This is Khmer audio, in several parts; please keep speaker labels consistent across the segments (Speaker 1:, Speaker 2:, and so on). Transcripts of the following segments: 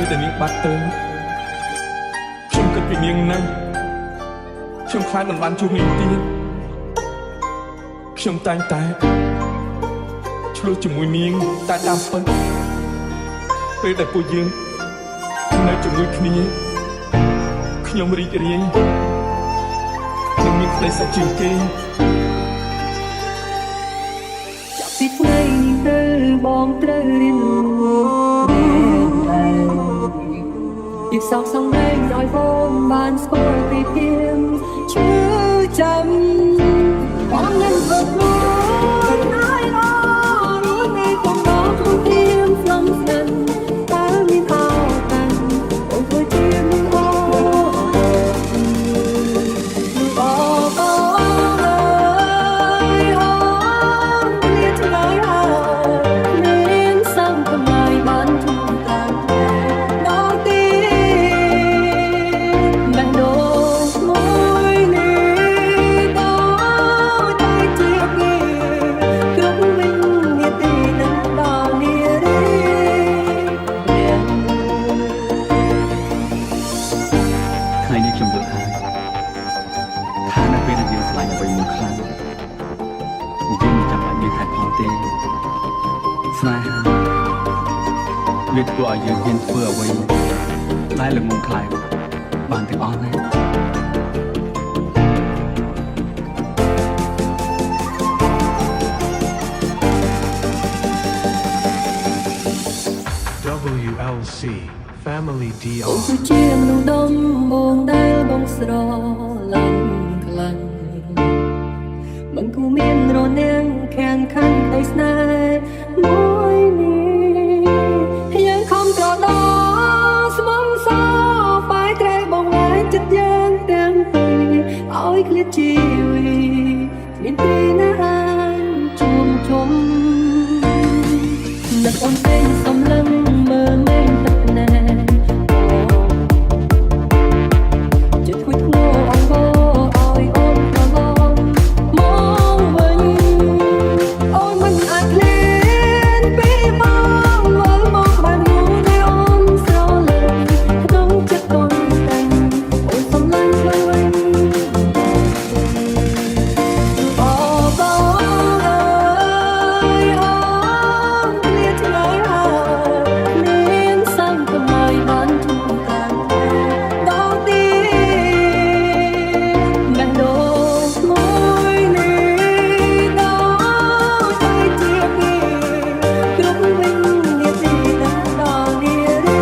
Speaker 1: แต่នាងបាត់ទៅខ្ញុំគិតពីនាងណាស់ខ្ញុំខ្លាចមិនបានជួបនាងទៀតខ្ញុំតែងតែឆ្លោះជាមួយនាងតែតាមពិតពេលដែលពួកយើងនៅជាមួយគ្នាខ្ញុំរីករាយនឹងមានក្តីសុខជាងគេ
Speaker 2: ចាប់ពីថ្ងៃនេះទៅបងត្រូវរៀនពីសោកសង្រេងឲ្យបងបានស្គាល់ពីព្រាមឈឺចាំបងនឹងធ្វើខ្លួនឲ្យអររួចនៃបងបងខ្លួនព្រាមស្លំស្និនតើមានអោតាំងអូនធ្វើជានឹងអវាធ្វើឲ្យយើងហ៊ានធ្វើអ្វីដែលល្ងងខ្លាំងបានទាំងអស់ណា
Speaker 3: WLC Family DR
Speaker 2: អូនគឺជាមនុស្សដំបងដែលបងស្រឡាញ់ខ្លាំងមិនគួរមានរនាំងខាងខាងក្តីស្នេហ៍មួយនេះយើងខំត្រដោស្មុំសោបែកត្រែបងឯងចិត្តយើងទាំងពីរឲ្យឃ្លាតជីវិតមានទីណាអាចជួបជុំនឹកអូនពេញសំឡឹងមើលមេឃទឹកណែចិត្តគួយធ្ងរអង្វរឲ្យអូនប្រឡំមកវិញអូនមិនអាចឃ្លានពីបងមើលមកបានយូរដែលអូនស្រលាញ់ក្នុងចិត្តអូនតែងអូនសំឡាញ់វិញអូបងអើយអូនឃ្លាតឆ្ងាយមានសាំងថ្មីបានជួបกันដងទីបេះដូងមួយនេះដល់តែជាពីគ្រប់វិញនាទីដល់នារី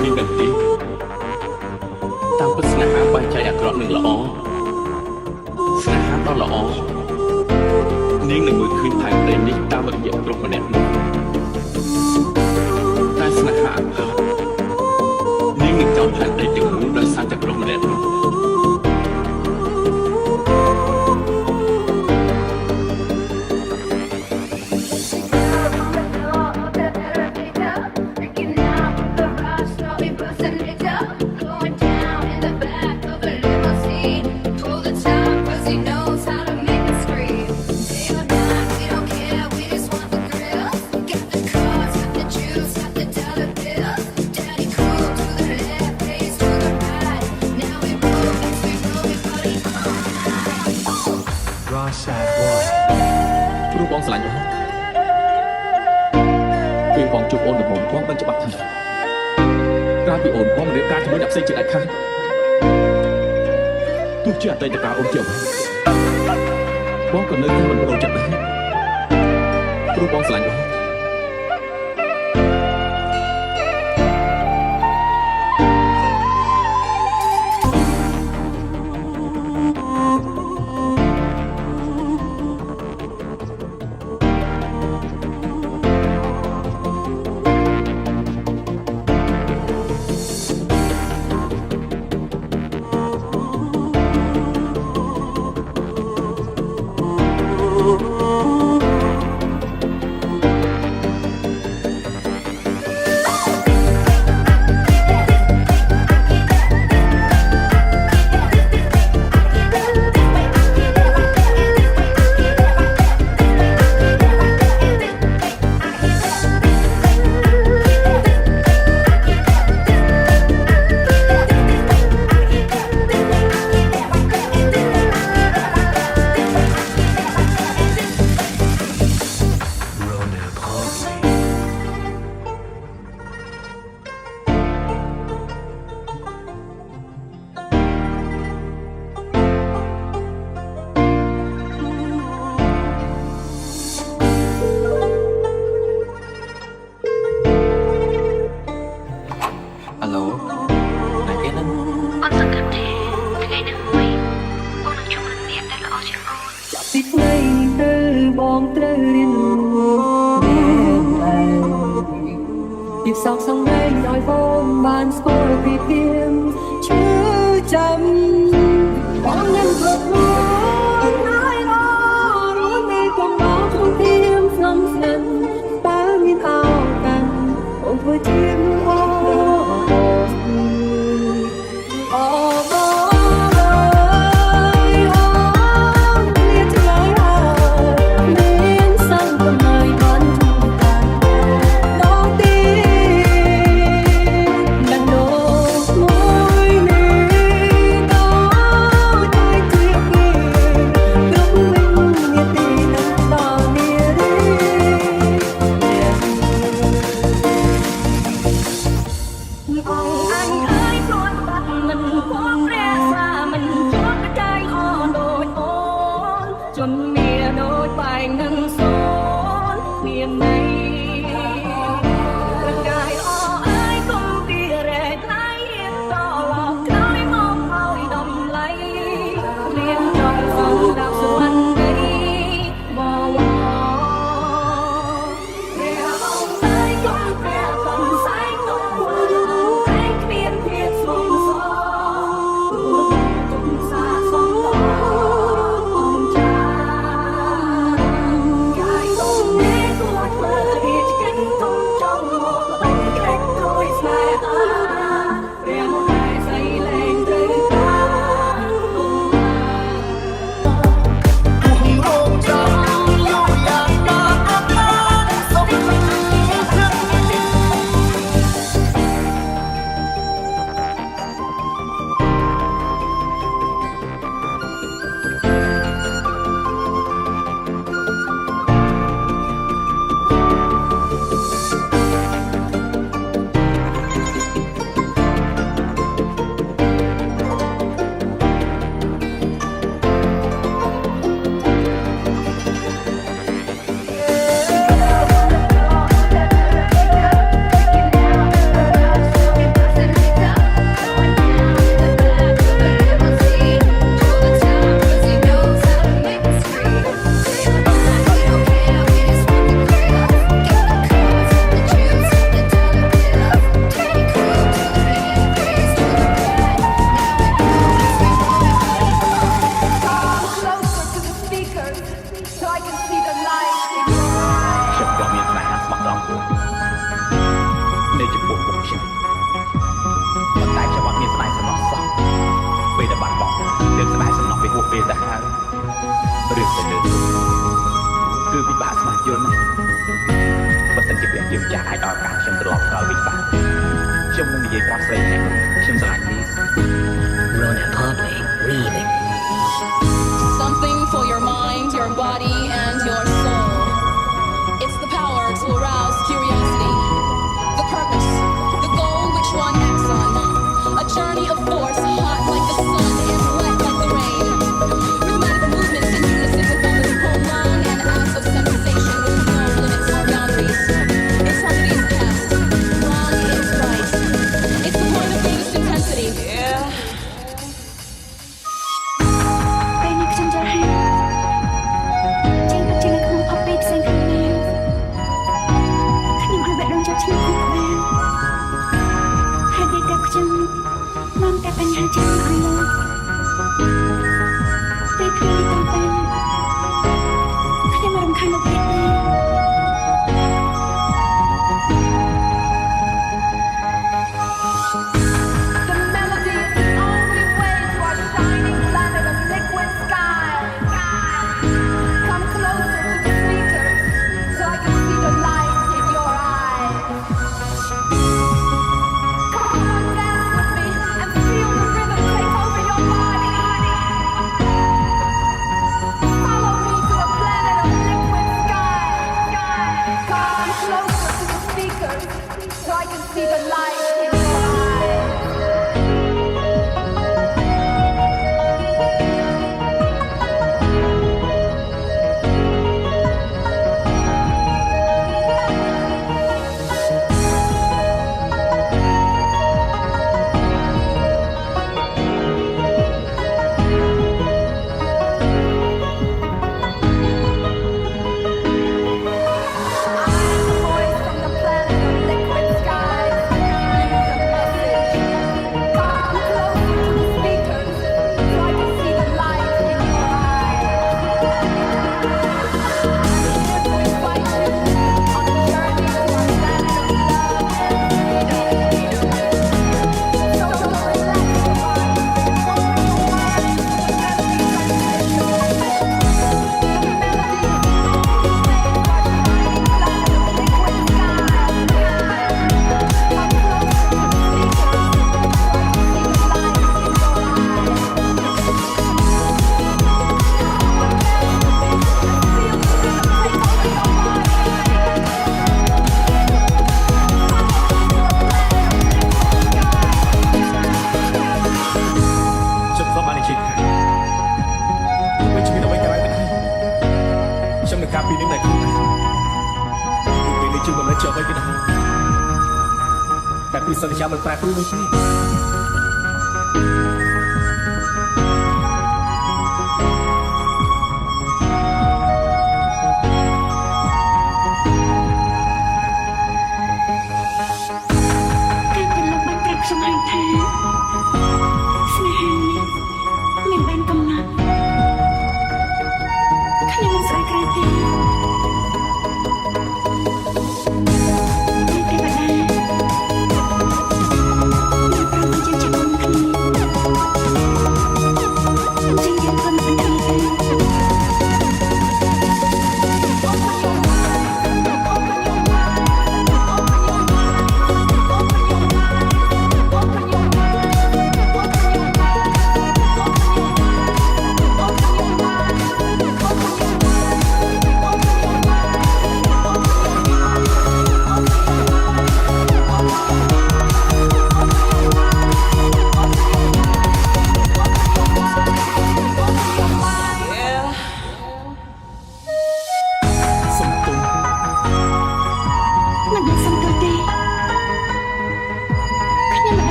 Speaker 1: មានតែទីតាមពិតស្នេហាបែងចែកអាក្រក់និងល្អស្នេហាដ៏ល្អនាងនឹងមើលឃើញផែនដីនេះតាមរយៈប្រុសម្នាក់នោះតែស្នេហាអាក្រក់នាងនឹងចោលផែនដីទាំងមូលដោយសារតែប្រុសម្នាក់នោះព្រោះបងស្រឡាញ់អូនពេលបងជួបអូនដំបូងបងមិនច្បាស់ថាក្រៅពីអូនបងមិនរៀបការជាមួយអ្នកផ្សេងជាដាច់ខាតទោះជាអតីតកាលអូនជាអ្វីបងក៏នៅតែមិនប្រោចិត្តដែរព្រោះបងស្រឡាញ់អូន
Speaker 2: បងត្រូវរៀនรู้មានតែពីសោកសង្រេងឲ្យបងបានស្គាល់ពីព្រៀមឈឺចាំបងនឹងប្រពន្ធឲ្យររួននៃកំបោរក្នុងព្រៀមស្នំស្និនតើមានអោកាន់បងធ្វើជាមនុស្សអូជនមានដូចបែងនឹងសូនមានន័យប្រកាយអើយគុំពីរែកណៃរៀនតឡប់ក្រោយមកឲ្យដំឡៃរៀនចង់សម្រាប់សវណ្ណដីបវរព្រះអង្គអើយគុំព្រះកំសែងទុំតែគ្មានភាពស្វងសទុំសាសំឡនៃចំពោះពួកខ្ញុំប៉ុន្តែខ្ញុំអត់មានស្ដាយសំណោះសោះពេលដែលបាត់បង់រឿងស្ដាយសំណោះពីហួសពេលទៅហើយរឿងទៅលើគឺពិបាកស្មារតីយល់ណាស់បើសិនជាព្រះយើងចាស់អាចដល់ការខ្ញុំត្រឡប់ក្រោយវិញបានខ្ញុំនឹងនិយាយប្រាប់ស្រីតែខ្ញុំស្រឡាញ់នេះ
Speaker 4: Rona Hardly reading
Speaker 5: Something for your mind, your body, and your soul. It's the power to arouse curiosity, the purpose, the goal which one acts on. A journey of force, hot like the sun and wet like the rain. Rhythmic movements in unison with both prolong and acts of sensation with no limits or boundaries. It's harmony's past, wrong is right. It's the point of greatest intensity. Yeah.
Speaker 2: ពេលនេះខ្ញុំចង់
Speaker 1: ខ្ញុំនឹងការពីនេះតែខ្លួនដែរពីនេះជឿមិនមែនជាអ្វីទេណាតែពីសន្យាមិនប្រែប្រួលនោះទេ
Speaker 6: ការប្រឡប់បានប្រាប់ខ្ញុំហើយថាស្នេហានេះមានបែនកំណត់ខ្ញុំមិនស្អីក្រៅទេ